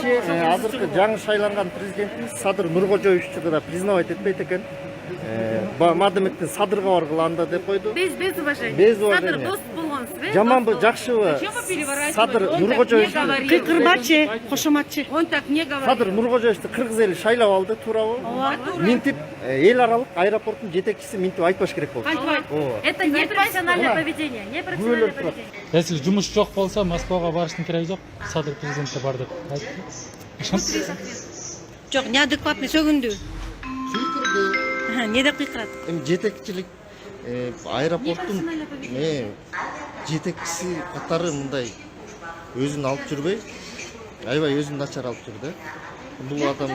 киши азыркы жаңы шайланган президентибиз Садыр Нуркожоевичти да признавать этпейт экен. Мадымектен Садырга баргыла анда деп койду. Без уважения. Без уважения. Садыр дос болгонсуз, Жаманбы, жакшыбы? Садыр Нуркожоевич Кырбачы, кошоматчы. Он так не говорит. Садыр Нуркожоевичти кыргыз эли шайлап алды, туурабы? Минтип эл аралык аэропорттун жетекчиси минтип айтпаш керек болду. Это непрофессиональное поведение. Непрофессиональное поведение. Если жумуш жок болсо, Москвага барыштын кереги жок. Садыр президентте бар деп айтты. Жок, неадекватный сөгүндү. Не деп кыйкырат? Эми жетекчилик аэропорттун жетекчиси катары мындай өзүн алып жүрбөй, аябай өзүн начар алып жүр да. Бул адам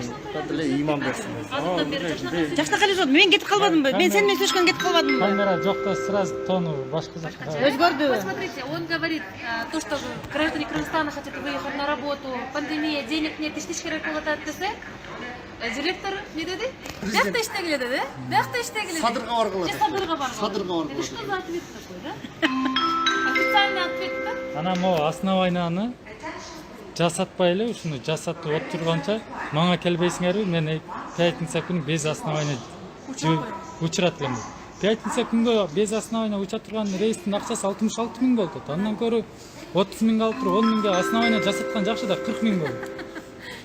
деле иман берсин. Жакшынака эле жок. Мен кетип калбадымбы? Мен сен менен сүйлөшкөн кетип калбадымбы? Камера жок да сразу тону башка жакка. Өзгөрдү. Посмотрите, он говорит, то, что граждане Кыргызстана хотят выехать на работу, пандемия, денег нет, иш керек болот десе, директор не деди? Бияқта иштегиле деди, бияқта иштегиле. Садырга баргыла. Садырга баргыла. Садырга баргыла. Что за ответ такой, да? Официальный ответ, да? Анан могу основанияны жасатпай эле ушуну жасатып отурганча мага келбейсиңерби, мен пятница күнү без основания учурат элем. Пятница күнгө без основания уча турган рейстин акчасы 66 000 болду. Андан көрө 30 000 алып туруп 10 000га основания жасаткан жакшы да 40 000 болду.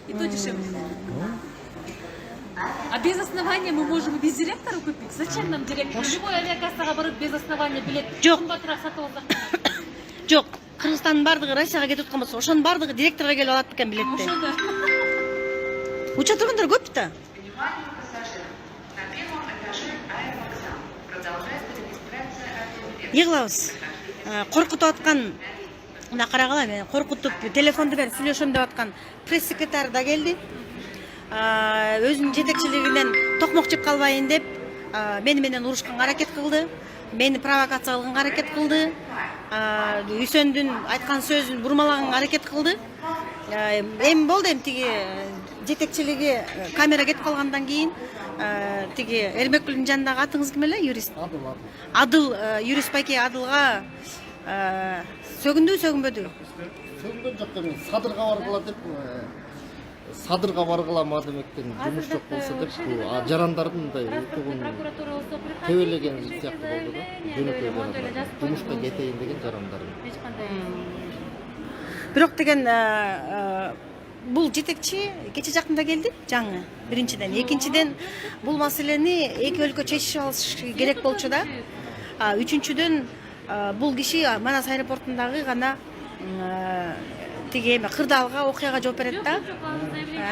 И то дешевле. А без основания мы можем и без директора купить. Зачем нам директор? Любой авиакассага барып без основания билет. Жок. Кымбатыраак сатып алсак. Жок. Кыргызстандын бардыгы Россияга кетип аткан болсо, ошонун бардыгы директорго келип алат экен билетти. Ошо да. Уча тургандар көп да. Йыгылабыз. Коркутуп аткан, мына карагыла, мен коркутуп телефонду берип сүйлөшөм деп аткан пресс-секретарь да келди. Өзүнүн жетекчилигинен токмок жеп калбайын деп мени менен урушканга аракет кылды. Мени провокация кылганга аракет кылды. Үсөндүн айткан сөзүн бурмалаганга аракет кылды. Эми болду, эми тиги жетекчилиги камера кетип калгандан кийин тиги Эрмекгүлдүн жанындагы атыңыз ким эле? Юрист. Адыл, юрист байке Адылга сөгүндү, сөгүнбөдү? Сөгүнгөн жок, эми Садырга баргыла деп Садырга баргыла мадымектен жумуш жок болсо деп жарандардын мындай укугун тебелеген сыяктуу болду да. Жөнөкөй жарандар. Жумушка кетейин деген жарандардын. Бирок деген бул жетекчи кече жакында келди, жаңы. Биринчиден, экинчиден бул маселени эки өлкө чечишип алыш керек болчу да. Үчүнчүдөн бул киши Манас аэропортундагы гана тиги кырдаалга окуяга жооп берет да.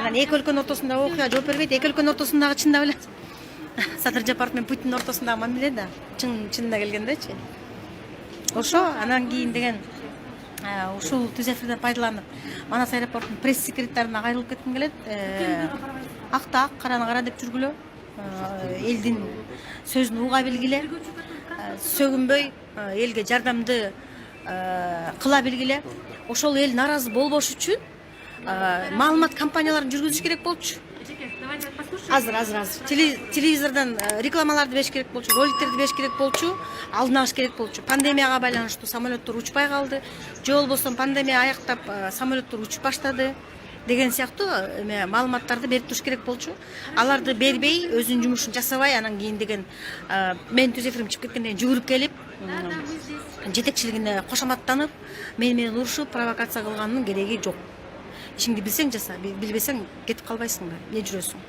Анан эки өлкөнүн ортосундагы окуя жооп бербейт. Эки өлкөнүн ортосундагы чындап эле Садыр Жапаров менен Путиндин ортосундагы мамиле да. Чынына келгендечи. Ошо анан кийин деген ушул түз эфирден пайдаланып Манас аэропортунун пресс-секретарына кайрылып кетким келет. Акта ак, караны кара деп жүргүлө. Элдин сөзүн уга билгиле. Сөгүнбөй элге жардамды кыла билгиле. Ошол эл наразы болбош үчүн маалымат компанияларын жүргүзүш керек болчу. Азыр. Телевизордон рекламаларды бериш керек болчу, роликтерди бериш керек болчу, алдын алыш керек болчу. Пандемияга байланыштуу самолеттор учпай калды. Же болбосо пандемия аяктап самолеттор учуп баштады деген сыяктуу маалыматтарды берип туруш керек болчу. Аларды бербей, өзүнүн жумушун жасабай, анан кийин деген мен түз эфирим чыгып кеткенден жүгүрүп келип, жетекчилигине кошоматтанып, менен урушуп, провокация кылганынын кереги жок. Ишиңди билсең жаса, билбесең кетип калбайсың да, эмне жүрөсүң.